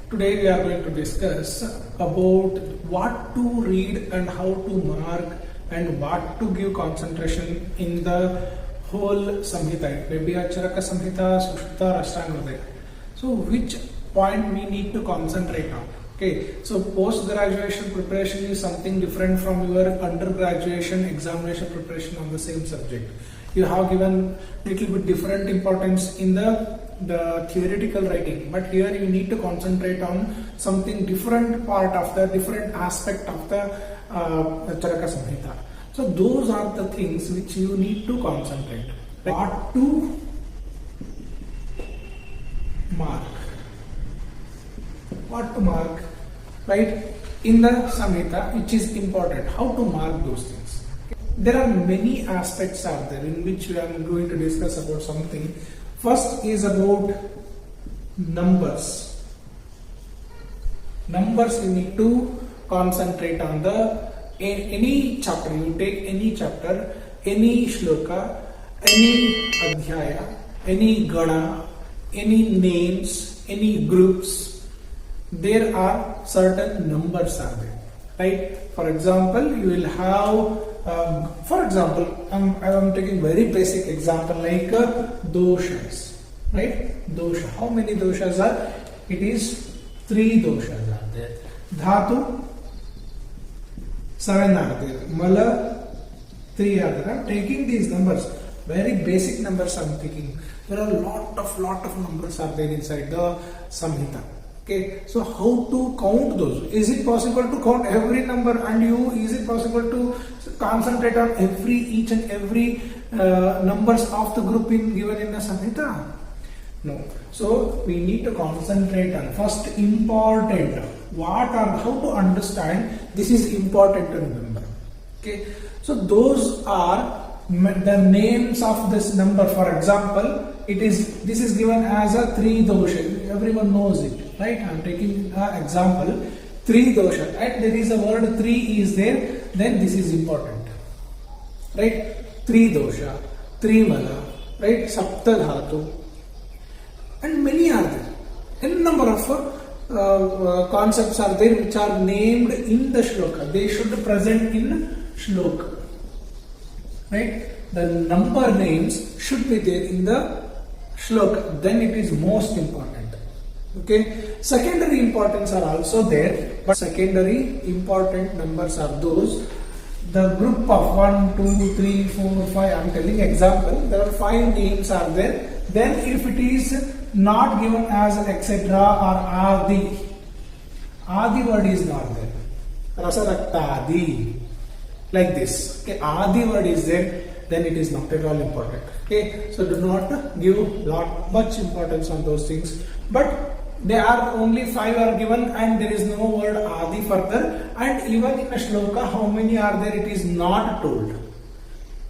Today we are going to discuss about what to read and how to mark and what to give concentration in the whole Samhita. It may be Acharaka Samhita, Sushruta, Ashtanga. So which point we need to concentrate on? Okay, so post-graduation preparation is something different from your undergraduation examination preparation on the same subject. You have given little bit different importance in the theoretical writing, but here you need to concentrate on something different part of the different aspect of the Charaka Samhita. So those are the things which you need to concentrate. What to mark? What to mark, right? In the Samhita, which is important, how to mark those things. There are many aspects out there in which we are going to discuss about something. First is about numbers. Numbers you need to concentrate on any chapter. You take any chapter, any shloka, any adhyaya, any gana, any names, any groups. There are certain numbers are there, right? For example, you will have, for example, I'm taking very basic example like doshas, right? Dosha. How many doshas are? It is 3 doshas are there. Dhatu, 7 are there. Mala, 3 are there. I'm taking these numbers, very basic numbers I'm taking. There are a lot of numbers are there inside the Samhita. Okay, so how to count those? Is it possible to count every number is it possible to concentrate on each and every numbers of the group given in the Samhita? No. So we need to concentrate on first important. How to understand this is important to remember. Okay, so those are the names of this number. For example, this is given as a 3 dosha. Everyone knows it, right? I am taking an example 3 dosha, and there is a word 3 is there, then this is important, right? 3 dosha, 3 mala, right? Sapta dhatu, and many are there. N number of concepts are there which are named in the shloka. They should present in shloka, right? The number names should be there in the shloka, then it is most important. Okay, secondary importance are also there, but secondary important numbers are those, the group of 1, 2, 3, 4, 5, I am telling example, there are 5 names are there, then if it is not given as etc. or adi word is not there, rasaraktadi, like this. Okay, adi word is there, then it is not at all important. Okay, so do not give much importance on those things, but they are only 5 are given and there is no word adi further, and even in a shloka how many are there it is not told,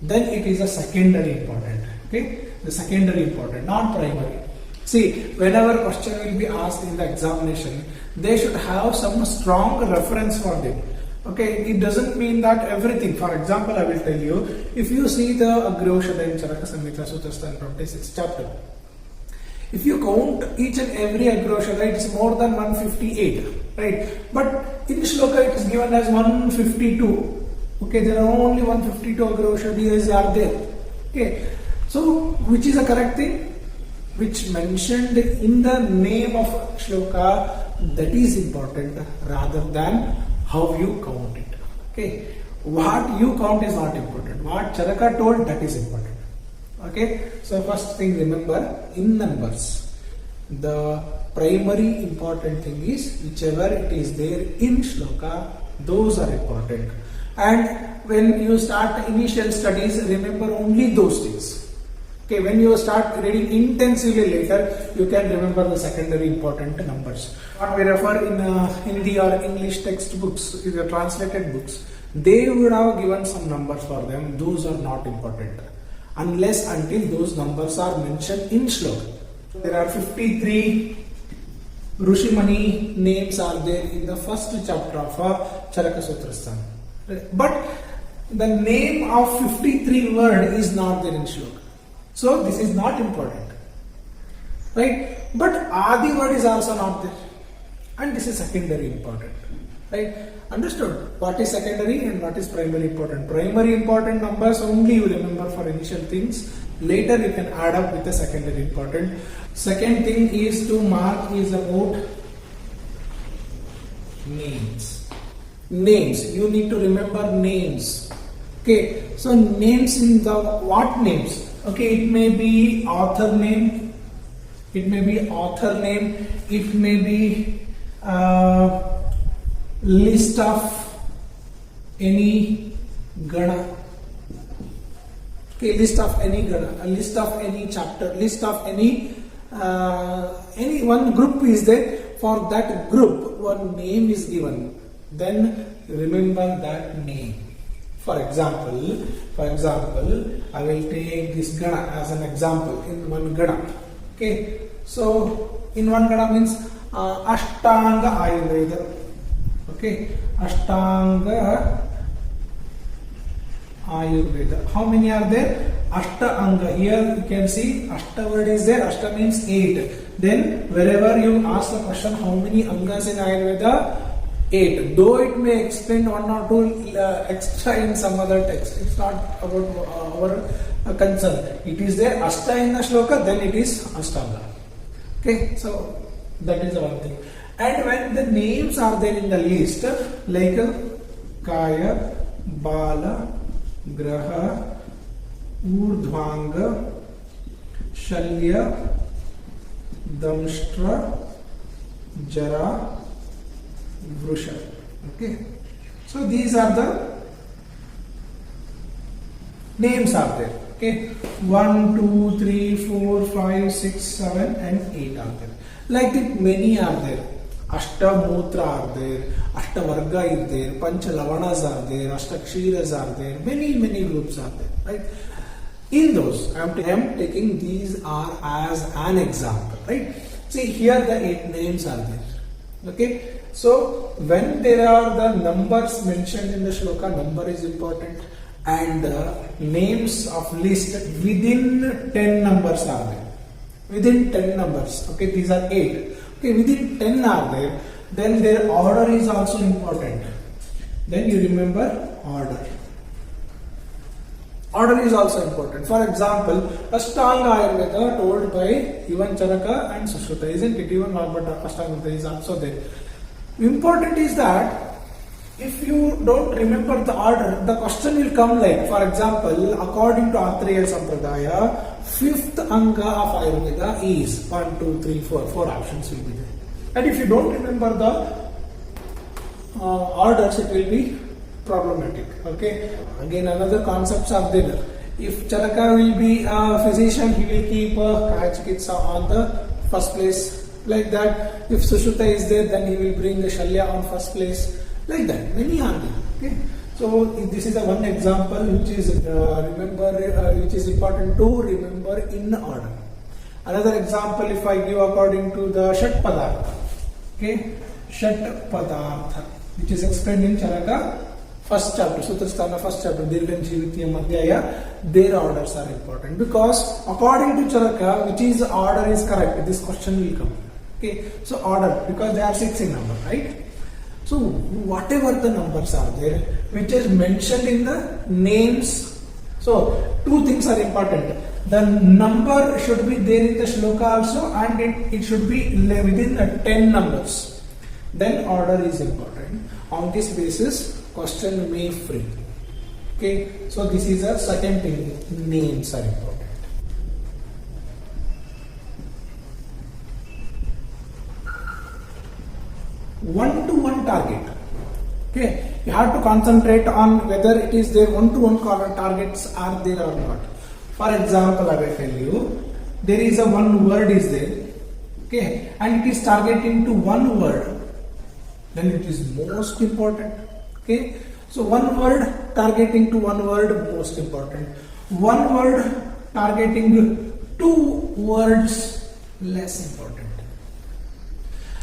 then it is a secondary important. Okay, the secondary important, not primary. See, whenever question will be asked in the examination, they should have some strong reference for them. Okay, it doesn't mean that everything. For example, I will tell you, if you see the Agroshada in Charaka Samhita Sutastan 26th chapter, if you count each and every Agroshada, it is more than 158, right? But in Shloka it is given as 152. Okay, there are only 152 Agroshadas are there. Okay, so which is the correct thing? Which mentioned in the name of Shloka, that is important rather than how you count it. Okay, what you count is not important. What Charaka told, that is important. Okay, so first thing remember, in numbers, the primary important thing is whichever it is there in shloka, those are important. And when you start initial studies, remember only those things. Okay, when you start reading intensively later, you can remember the secondary important numbers. What we refer in Hindi or English textbooks, the translated books, they would have given some numbers for them. Those are not important unless until those numbers are mentioned in shloka. There are 53 Rushimani names are there in the first chapter of Charaka Sutrasthana. But the name of 53 word is not there in shloka. So this is not important. Right? But Adi word is also not there. and this is secondary important, right? Understood what is secondary and what is primary important. Primary important numbers only you remember for initial things, later you can add up with the secondary important. Second thing is to mark is about names. Names, you need to remember names. Okay, so names in the what names? Okay, it may be author name, it may be author name, it may be list of any gana. Okay, list of any gana, a list of any chapter, list of any one group is there. For that group, one name is given. Then remember that name. For example, I will take this gana as an example in one gana. Okay, so in one gana means Ashtanga Ayurveda. Okay, Ashtanga Ayurveda. How many are there? Ashta Anga. Here you can see Ashta word is there. Ashta means 8. Then wherever you ask the question how many Angas in Ayurveda, 8. Though it may explain 1 or 2 extra in some other text, it's not about our concern. It is there Ashta in the shloka, then it is Ashtanga. Okay, so that is the one thing. And when the names are there in the list, like Kaya, Bala, Graha, Urdhvanga, Shalya, Damshtra, Jara, Vrusha. Okay, so these are the names are there. Okay, 1, 2, 3, 4, 5, 6, 7 and 8 are there. Like that many are there. Ashtamutra are there, Ashtavarga is there, Panchalavanas are there, Ashtakshiras are there, many groups are there, right? In those, I am taking these are as an example, right? See here the 8 names are there. Okay, so when there are the numbers mentioned in the shloka, number is important, and the names of list within 10 numbers are there. Within 10 numbers, okay, these are 8. Okay, within 10 are there, then their order is also important. Then you remember order. Order is also important. For example, Ashtanga Ayurveda told by even Charaka and Sushruta, isn't it? Even Ashtanga is also there. Important is that if you don't remember the order, the question will come like, for example, according to Athreya Sampradaya, 5th Anga of Ayurveda is 1, 2, 3, 4. 4 options will be there. And if you don't remember the orders, it will be problematic. Okay. Again, another concepts are there. If Charaka will be a physician, he will keep Kaya Chikitsa on the first place. Like that. If Sushruta is there, then he will bring the Shalya on first place. Like that, many are there. Okay, so this is a one example which is which is important to remember in order. Another example, if I give according to the Shat Padartha, okay, Shat Padartha, which is explained in Charaka first chapter, Sutrasthana first chapter, Dirghan Jivitya Madhyaya, their orders are important because according to Charaka, which is order is correct, this question will come. Okay, so order because they are 6 in number, right? So whatever the numbers are there, which is mentioned in the names. So 2 things are important. The number should be there in the shloka also, and it should be within the 10 numbers. Then order is important. On this basis, question may free. Okay, so this is a second thing. Names are important. One-to-one target. Okay, you have to concentrate on whether it is there one-to-one targets are there or not. For example, I will tell you, there is a one word is there, okay, and it is targeting to one word, then it is most important. Okay, so one word targeting to one word, most important. One word targeting 2 words, less important.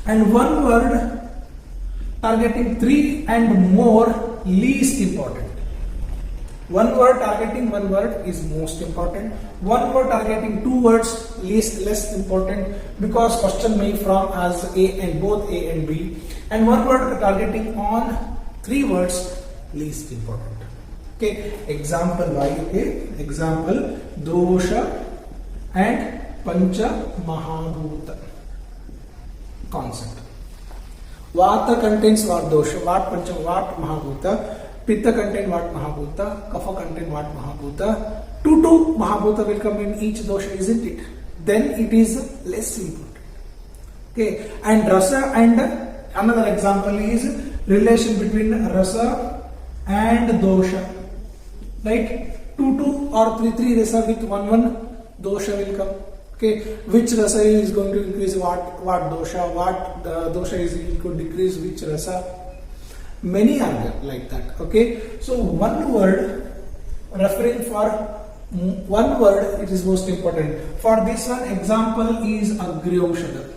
And one word targeting 3 and more, least important. One word targeting one word is most important. One word targeting two words is less important because question may from as A and both A and B. And one word targeting on three words least important. Okay, example why? Okay, example dosha and pancha mahabhuta concept. Vata contains what dosha, what pancha, what mahabhuta. Pitta contain what mahabhuta, kapha contain what mahabhuta. Two mahabhuta will come in each dosha, isn't it? Then it is less important. Okay, and rasa, and another example is relation between rasa and dosha. Right? Two or three rasa with one dosha will come. Okay, which rasa is going to increase what dosha, what dosha is going to decrease which rasa. Many are there like that. Okay, so one word referring for one word, it is most important. For this one, example is agryoshada.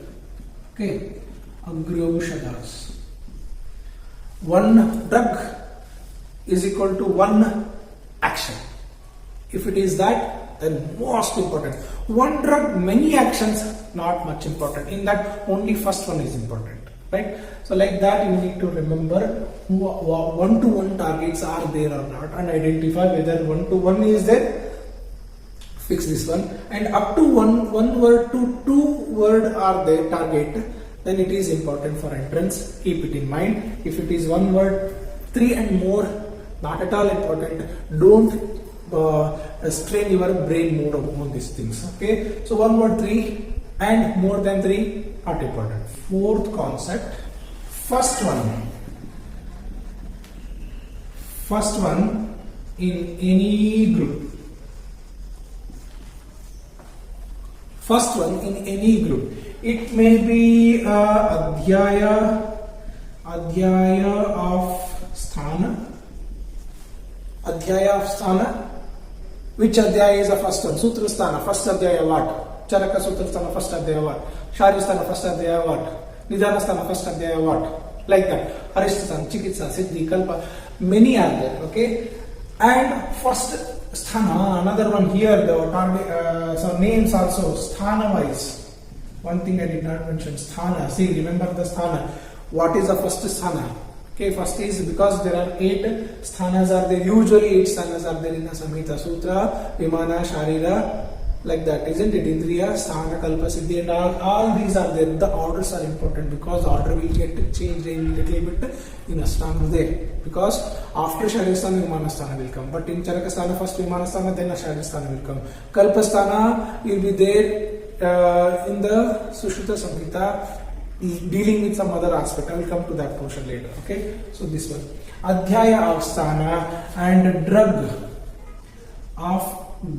Okay, agryoshadhas. One drug is equal to one action. If it is that, then most important. One drug, many actions, not much important. In that, only first one is important. Right? So like that you need to remember one-to-one targets are there or not and identify whether one-to-one is there, fix this one, and up to one word to two word are there target, then it is important for entrance, keep it in mind. If it is one word, three and more, not at all important. Don't strain your brain more on these things. Okay, so one word three and more than three, not important. Fourth concept, first one in any group. First one in any group. It may be adhyaya of sthana. Adhyaya of sthana. Which adhyaya is the first one? Sutra sthana. First adhyaya what? Charaka sutra sthana. First adhyaya what? Sharisthana, first adhyaya what? Nidhanasthana, first adhyaya what? Like that. Haristhana, Chikitsa, Siddhi, Kalpa. Many are there. Okay. And first sthana, another one here, the target, so names also, sthana wise. One thing I did not mention, sthana. See, remember the sthana. What is the first sthana? Okay, first is because there are 8 sthanas are there. Usually 8 sthanas are there in the Samhita Sutra, Vimana, Sharira. Like that, isn't it? Indriya, Sthana, Kalpa, Siddhi, and all these are there. The orders are important because order will get changed a little bit in Ashtanga there. Because after Sharisthana, Vimanasthana will come. But in Charakasthana, first Vimanasthana, then Sharisthana will come. Kalpasthana will be there in the Sushruta Samhita, dealing with some other aspect. I will come to that portion later. Okay, so this one. Adhyaya of Sthana and drug of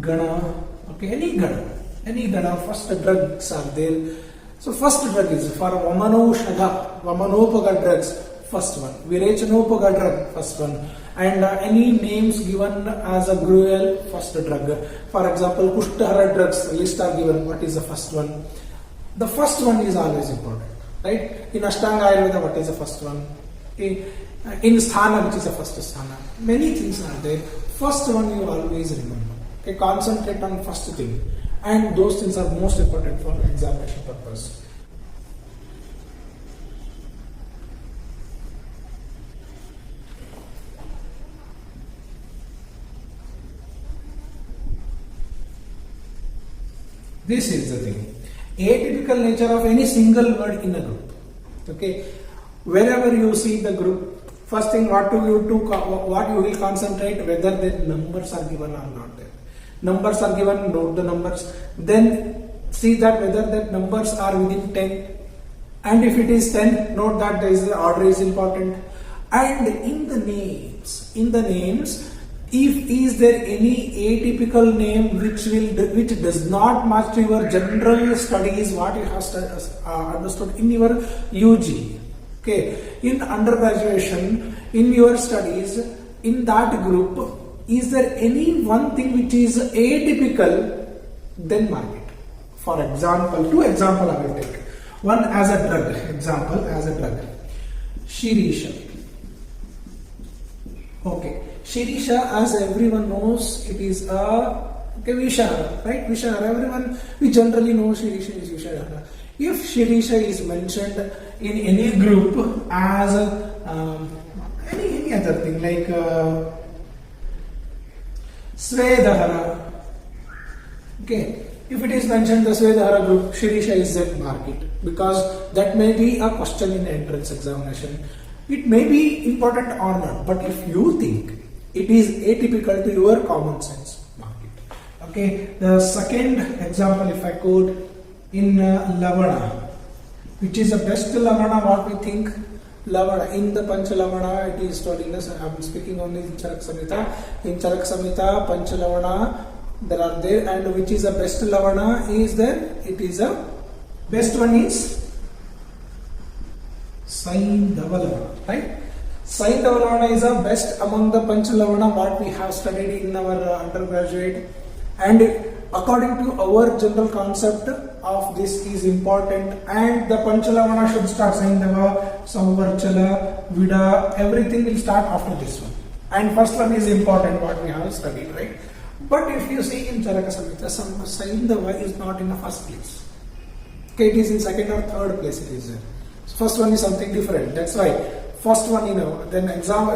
Gana. Okay, any gana, first drugs are there. So first drug is for Vamanopaga drugs, first one. Virechanopaga drug, first one. And any names given as a gruel, first drug. For example, Kushtahara drugs, list are given, what is the first one? The first one is always important, right? In Ashtanga Ayurveda, what is the first one? In Sthana, which is the first Sthana. Many things are there. First one you always remember. Okay, concentrate on first thing, and those things are most important for examination purpose. This is the thing. Atypical nature of any single word in a group. Okay, wherever you see the group, first thing what you will concentrate whether the numbers are given or not there. Numbers are given, note the numbers. Then see that whether the numbers are within 10. And if it is 10, note that the order is important. And in the names, if is there any atypical name which does not match to your general studies, what you have understood in your UG. Okay, in undergraduation, in your studies, in that group, is there any one thing which is atypical, then mark it. For example, 2 examples I will take. One as a drug, example as a drug. Shirisha. Okay. Shirisha, as everyone knows, it is a Vishara, right? Vishara. Everyone, we generally know Shirisha is Vishara. If Shirisha is mentioned in any group as any other thing like Svedahara, okay. If it is mentioned the Svedahara group, Shirisha is then mark it, because that may be a question in entrance examination. It may be important or not, but if you think it is atypical to your common sense, mark it. Okay. The second example, if I could, in Lavana, which is the best Lavana, what we think. Lavana, in the Panchalavana, it is told in the, I am speaking only in Charak Samhita. In Charak Samhita, Panchalavana, there are there, and which is the best Lavana is there. It is a best one is Saindava, right? Saindava is the best among the Panchalavana what we have studied in our undergraduate, and according to our general concept of this is important, and the Panchalavana should start Saindava, Samvarchala, Vida, everything will start after this one. And first one is important what we have studied, right? But if you see in Charaka Samhita, Saindava is not in the first place. Okay, it is in second or third place it is there. So first one is something different. That's why first one, then exam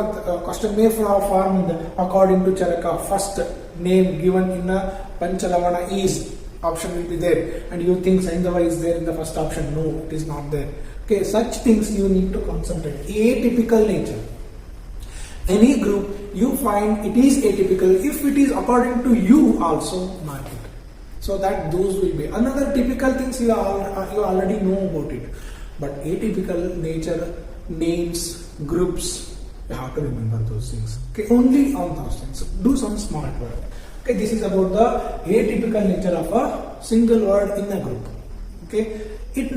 question may form according to Charaka. First name given in a Panchalavana is option will be there, and you think Saindava is there in the first option. No, it is not there. Okay, such things you need to concentrate. Atypical nature. Any group you find it is atypical, if it is according to you also, mark it. So that those will be. Another typical things you already know about it. But atypical nature, names, groups, you have to remember those things. Okay, only on those things. Do some smart work. Okay, this is about the atypical nature of a single word in a group. Okay, it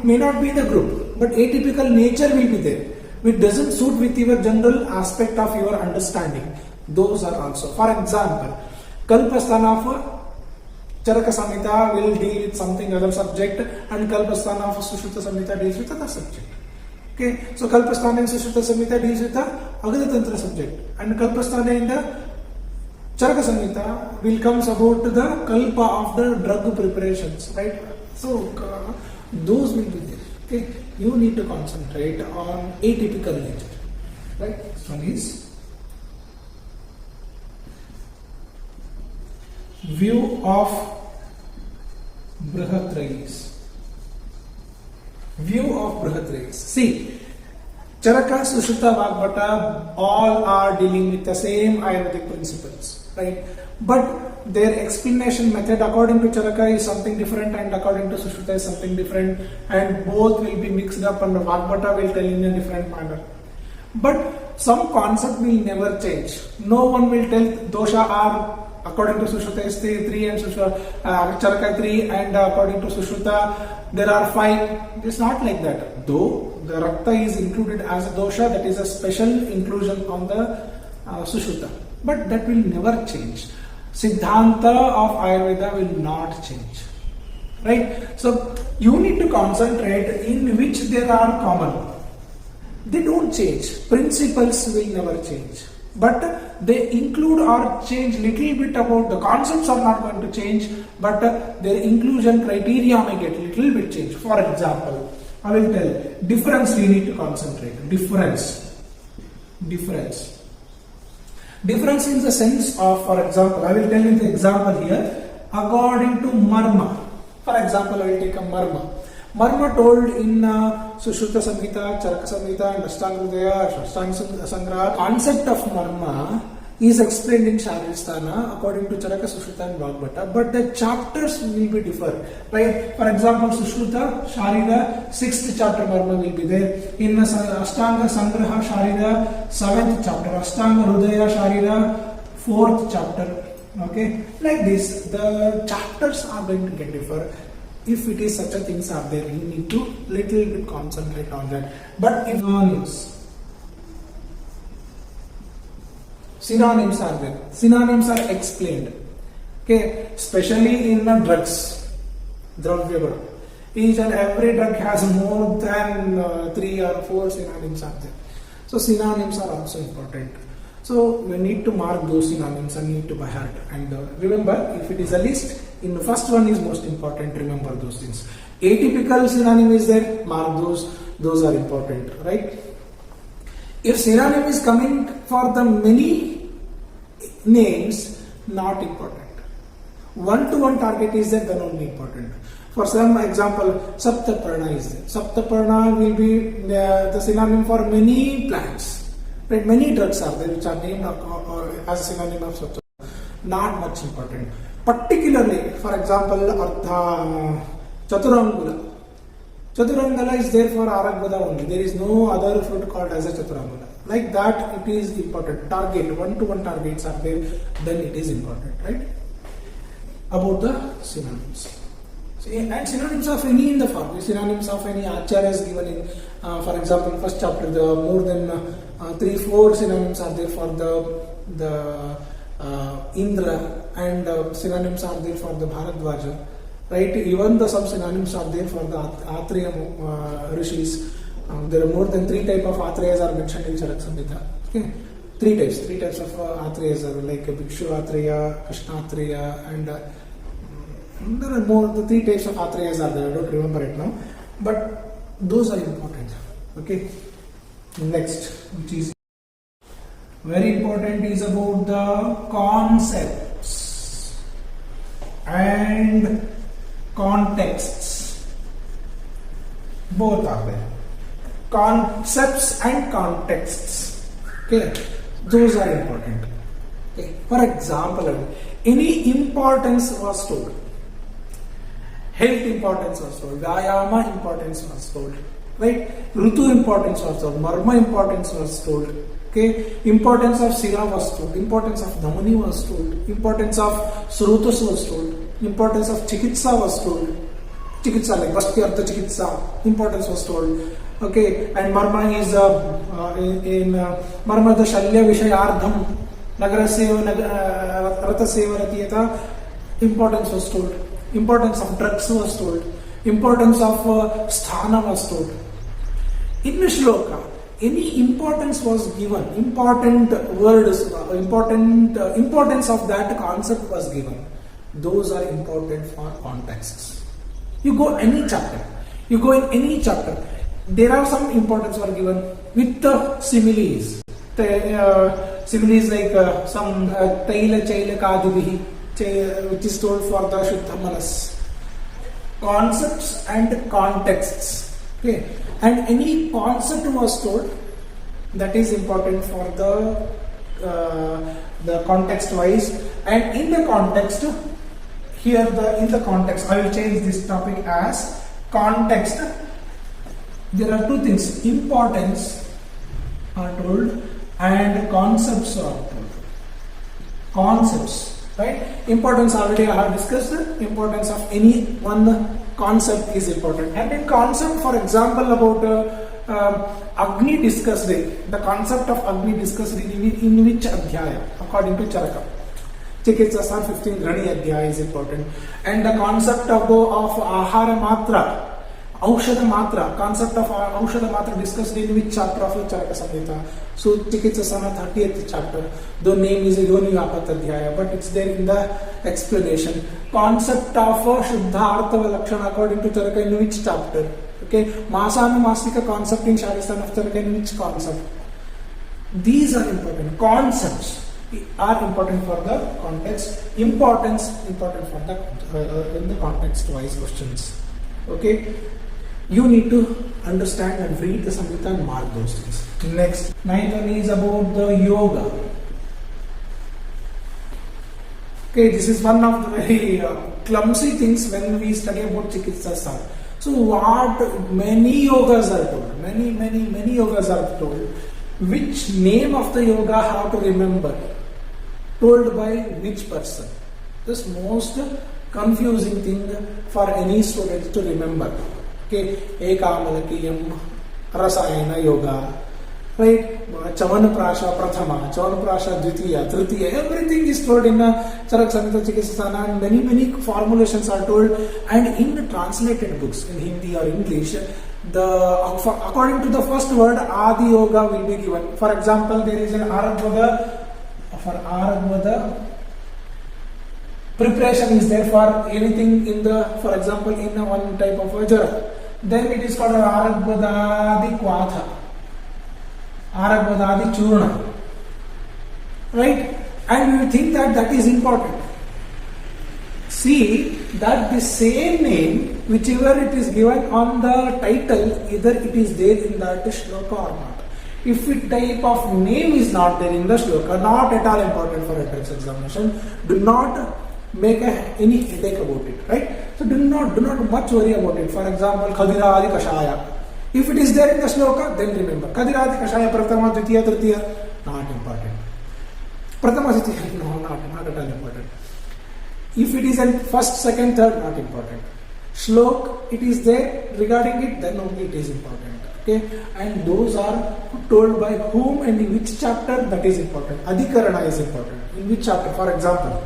may not be the group, but atypical nature will be there. It doesn't suit with your general aspect of your understanding. Those are also. For example, Kalpasthana of Charaka Samhita will deal with something other subject, and Kalpasthana of Sushruta Samhita deals with other subject. Okay, so Kalpasthana in Sushruta Samhita deals with the Agada Tantra subject, and Kalpasthana in the Charaka Samhita will comes about the Kalpa of the drug preparations, right? So those will be there. Okay, you need to concentrate on atypical nature, right? This one is view of Brihatrayis. View of Brihatrayis. See, Charaka, Sushruta, Vagbhata all are dealing with the same Ayurvedic principles, right? But their explanation method according to Charaka is something different, and according to Sushruta is something different, and both will be mixed up, and the Vagbhata will tell in a different manner. But some concept will never change. No one will tell dosha are according to Sushruta is 3 and Charaka 3, and according to Sushruta there are 5. It's not like that. Though the Rakta is included as a dosha, that is a special inclusion on the Sushruta. But that will never change. Siddhanta of Ayurveda will not change. Right? So you need to concentrate in which there are common. They don't change. Principles will never change. But they include or change little bit about the concepts are not going to change, but their inclusion criteria may get little bit changed. For example, I will tell difference we need to concentrate. Difference in the sense of, for example, I will tell you the example here. According to Marma, for example, I will take a Marma. Marma told in Sushruta Samhita, Charaka Samhita, and Ashtanga Hridaya, Ashtanga Sangraha. Concept of Marma is explained in Sharirasthana according to Charaka, Sushruta, and Vagbhata, but the chapters will be different. Right? For example, Sushruta, Sharira, 6th chapter Marma will be there. In Ashtanga Sangraha, Sharira, 7th chapter. Ashtanga Hridaya, Sharira, 4th chapter. Okay? Like this, the chapters are going to get different. If it is such a things are there, you need to little bit concentrate on that. But if synonyms are there. Synonyms are explained. Okay, especially in the drugs. Dravya. Each and every drug has more than 3 or 4 synonyms are there. So synonyms are also important. So we need to mark those synonyms and need to by heart. And remember, if it is a list, in the first one is most important. Remember those things. Atypical synonym is there. Mark those. Those are important, right? If synonym is coming for the many names, not important. One-to-one target is there, then only important. For some example, Saptaparna is there. Saptaparna will be the synonym for many plants. Right? Many drugs are there which are named as a synonym of Saptaparna. Not much important. Particularly, for example, Chaturangula. Chaturangala is there for Aragvada only. There is no other fruit called as a Chaturangala. Like that, it is important. Target, one-to-one targets are there, then it is important, right? About the synonyms. And synonyms of any in the form. Synonyms of any acharya is given in, for example, first chapter, the more than 3-4 synonyms are there for the Indra, and synonyms are there for the Bharadwaja. Right, even some synonyms are there for the Atreya rishis. There are more than 3 types of Atreyas are mentioned in Charak Samhita. Okay, 3 types of Atreyas are like Bhikshu Atreya, Krishna Atreya, and there are more. The 3 types of Atreyas are there. I don't remember it now, but those are important. Okay, next, which is very important, is about the concepts and contexts. Both are there. Concepts and contexts. Okay, those are important. Okay. For example, any importance was told. Health importance was told. Vyayama importance was told. Right? Rutu importance was told. Marma importance was told. Okay, importance of Sira was told, importance of Dhamani was told, importance of Srutas was told, importance of Chikitsa was told, Chikitsa like Vastyartha Chikitsa, importance was told. Okay, and Marma is in Marma the Shalya Vishayardham Nagaraseva Rataseva Ratiyata, importance was told, importance of drugs was told, importance of Sthana was told. In the shloka, any importance was given, important words, importance of that concept was given. Those are important for contexts. You go any chapter, there are some importance were given with the similes. Similes like some Taila Chaila Kadubihi, which is told for the Shuddha Manas. Concepts and contexts. Okay. And any concept was told, that is important for the context wise. And in the context, here in the context, I will change this topic as context. There are 2 things: importance are told and concepts are told. Concepts, right? Importance already I have discussed. Importance of any one concept is important. And in concept, for example, about Agni discussed it. The concept of Agni discussed in which adhyaya, according to Charaka. Chikitsa 15th Rani adhyaya is important. And the concept of Ahara Matra, Aushadha Matra, concept of Aushadha Matra discussed in which chapter of Charaka Samhita? So Chikitsa 30th chapter. The name is Yoni Apat adhyaya, but it's there in the explanation. Concept of Shuddha Artha Lakshana according to Charaka in which chapter? Okay, Masanumasika concept in Shadistan of Charaka in which concept? These are important. Concepts are important for the context. Importance important for the in the context wise questions. Okay, you need to understand and read the Samhita and mark those things. Next, 9th one is about the yoga. Okay, this is one of the very clumsy things when we study about Chikitsa. So what many yogas are told, many yogas are told, which name of the yoga how to remember, told by which person. This most confusing thing for any student to remember. Okay, Ekamalakiyam, Rasayana Yoga, right? Chavanprasha Prathama, Chavanprasha Dvitiya, Tritiya, everything is told in Charak Samhita Chikitsasana, and many formulations are told. And in the translated books in Hindi or English, according to the first word, Adi Yoga will be given. For example, there is an Aragvada. For Aragvada, preparation is there for anything in the, for example, in one type of vajra. Then it is called Aragvadadi Kwatha, Aragvadadi Churna. Right? And you think that that is important. See that the same name, whichever it is given on the title, either it is there in that shloka or not. If a type of name is not there in the shloka, not at all important for entrance examination, do not make any headache about it, right? So do not much worry about it. For example, Khadiradi Kashaya. If it is there in the shloka, then remember. Khadiradi Kashaya Pratama, Dvitiya, Tritiya, not important. Pratama, Dvitiya, no, not at all important. If it is in first, second, third, not important. Shlok, it is there regarding it, then only it is important. Okay, and those are told by whom and in which chapter, that is important. Adhikarana is important. In which chapter? For example,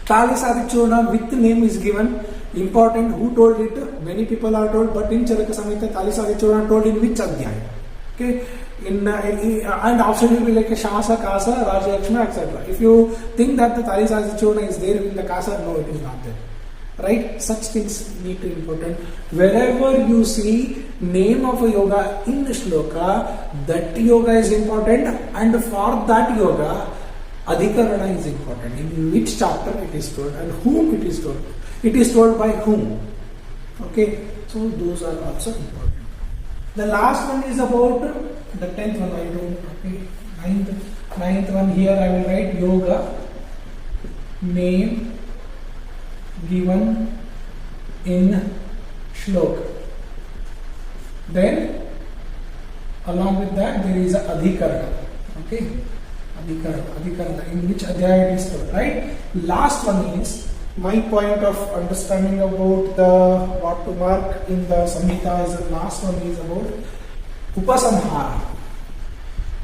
Talisadichurna with name is given. Important. Who told it? Many people are told, but in Charaka Samhita, Talisadichurna told in which adhyaya? Okay, and option will be like a Shasa, Kasa, Rajalakshmi, etc. If you think that the Talisadichurna is there in the Kasa, no, it is not there. Right? Such things need to be important. Wherever you see name of a yoga in the shloka, that yoga is important, and for that yoga, adhikarana is important. In which chapter it is told and whom it is told. It is told by whom. Okay, so those are also important. The last one is about the 10th one. I don't. Okay, ninth one here I will write yoga name given in shlok. Then along with that there is a adhikarana. Okay, adhikarana in which adhyaya it is told, right? Last one is my point of understanding about the what to mark in the Samhita is the last one is about upasamhara.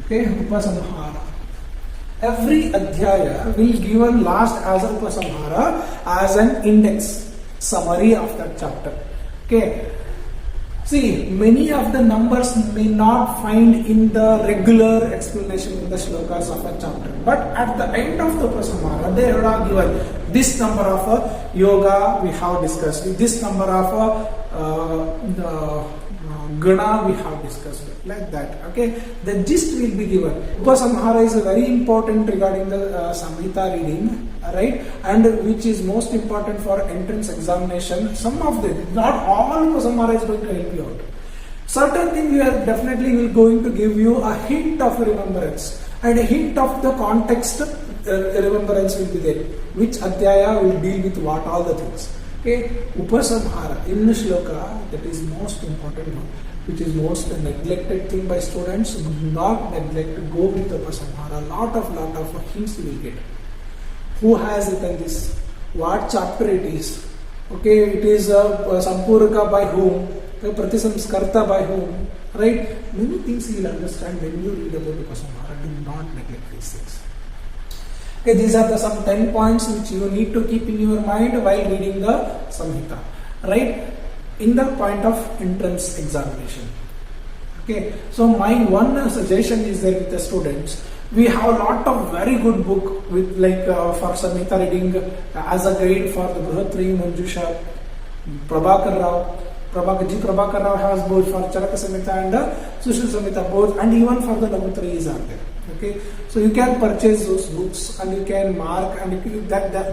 Okay, upasamhara. Every adhyaya will given last as a upasamhara, as an index, summary of that chapter. Okay. See, many of the numbers may not find in the regular explanation in the shlokas of a chapter. But at the end of the upasamhara, they are given this number of yoga we have discussed, this number of the gana we have discussed, like that. Okay, the gist will be given. Upasamhara is very important regarding the Samhita reading, right? And which is most important for entrance examination. Some of them, not all Upasamhara is going to help you out. Certain things we are definitely will going to give you a hint of remembrance and a hint of the context. Remembrance will be there. Which adhyaya will deal with what all the things. Okay, upasamhara in the shloka, that is most important one, which is most neglected thing by students. Do not neglect to go with upasamhara. Lot of hints you will get. Who has written this? What chapter it is? Okay, it is Sampuraka by whom? Pratisamskarta by whom? Right? Many things you will understand when you read about upasamhara. Do not neglect these things. Okay, these are the some 10 points which you need to keep in your mind while reading the Samhita, right? In the point of entrance examination. Okay, so my one suggestion is there with the students. We have a lot of very good book with like for Samhita reading as a guide for the Brihatri, Manjusha, Prabhakar Rao. Prabhakar Rao has both for Charaka Samhita and Sushil Samhita both, and even for the Navratris are there. Okay, so you can purchase those books and you can mark, and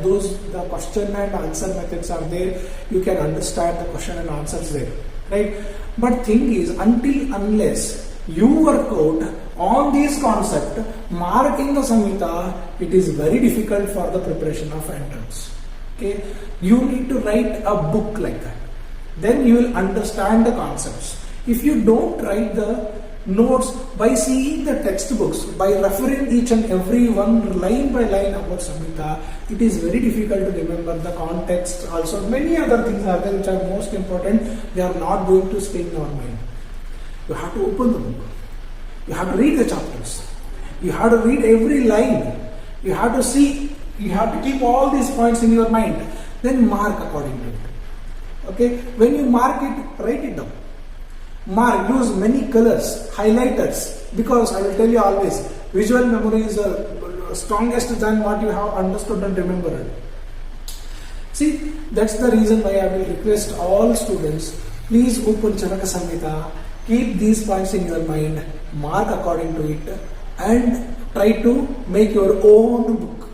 those the question and answer methods are there. You can understand the question and answers there, right? But thing is, unless you work out on this concept, marking the Samhita, it is very difficult for the preparation of entrance. Okay, you need to write a book like that. Then you will understand the concepts. If you don't write the notes by seeing the textbooks, by referring each and every one line by line about Samhita, it is very difficult to remember the context. Also, many other things are there which are most important. They are not going to stay in our mind. You have to open the book. You have to read the chapters. You have to read every line. You have to see. You have to keep all these points in your mind. Then mark according to it. Okay, when you mark it, write it down. Mark, use many colors, highlighters, because I will tell you always, visual memory is strongest than what you have understood and remembered. See, that's the reason why I will request all students, please open Chanaka Samhita, keep these points in your mind, mark according to it, and try to make your own book.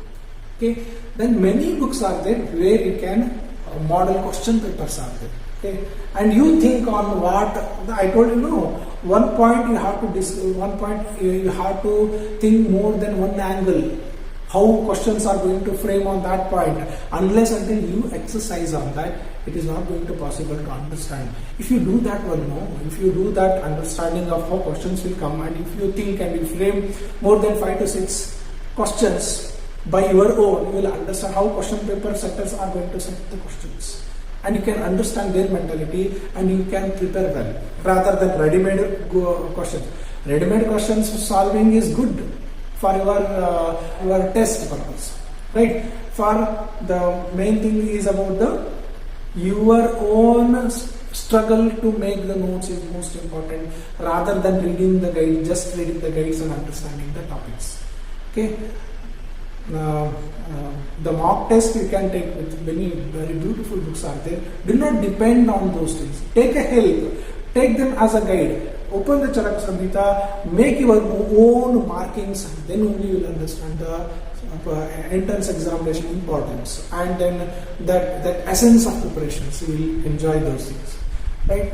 Okay, then many books are there where you can model question papers are there. Okay, and you think on what I told you. No, one point you have to think more than one angle. How questions are going to frame on that point. Unless until you exercise on that, it is not going to possible to understand. If you do that one, no. If you do that understanding of how questions will come, and if you think and you frame more than 5 to 6 questions by your own, you will understand how question paper setters are going to set the questions. And you can understand their mentality and you can prepare well. Rather than ready-made questions. Ready-made questions solving is good for your test purpose, right? For the main thing is about your own struggle to make the notes is most important, rather than reading the guide, just reading the guides and understanding the topics. Okay. The mock test you can take with many very beautiful books are there. Do not depend on those things. Take a help. Take them as a guide. Open the Chanaka Samhita, make your own markings, then only you will understand the entrance examination importance, and then that essence of preparations, you will enjoy those things, right?